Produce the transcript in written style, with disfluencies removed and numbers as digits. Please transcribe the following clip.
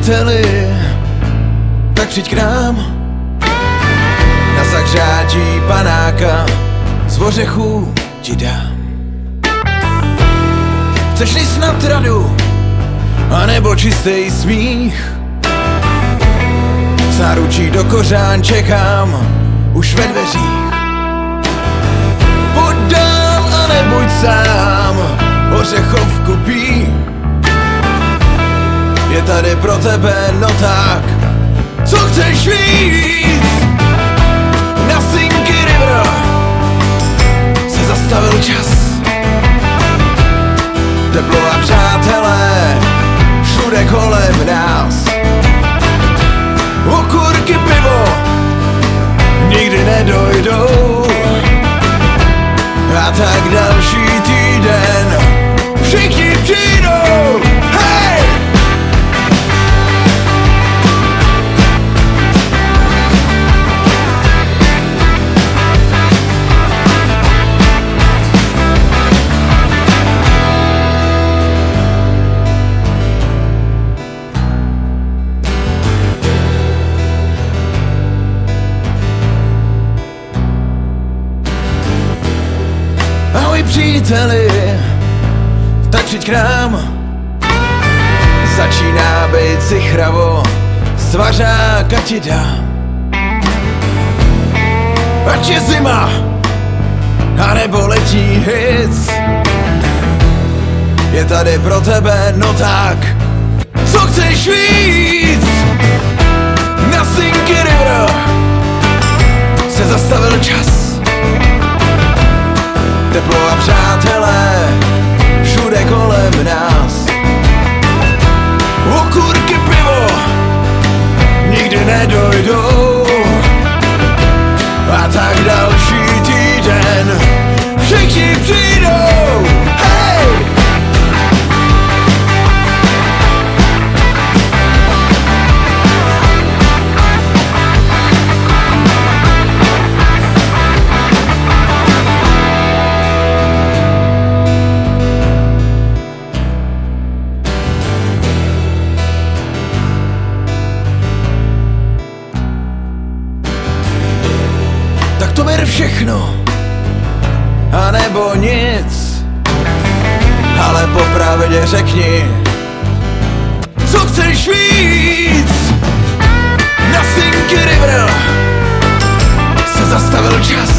příteli, tak přijď k nám na zahřátí panáka, z ořechů ti dám. Chceš-li snad radu, anebo čistý smích, s náručí do kořán čekám už ve dveřích. Pojď dál a nebuď sám, ořechovku pí, je tady pro tebe, no tak, co chceš víc? Na Sinky River se zastavil čas, teplo a přátelé všude kolem nás. Okurky, pivo nikdy nedojdou, a tak další týden všichni přijdou. Hej! Ahoj příteli, tak přijď k nám, začíná být si chravo, svařáka ti dám. Ať je zima, anebo letní hic, je tady pro tebe, no tak, co chceš víc? Na Sinky River se zastavil čas, teplo a přátelé všude kolem nás. Okurky, pivo nikdy nedojdou, a tak další týden všichni přijdou. Hej! Tak to ber všechno, anebo nic, ale popravdě řekni, co chceš víc? Na Sinky River se zastavil čas,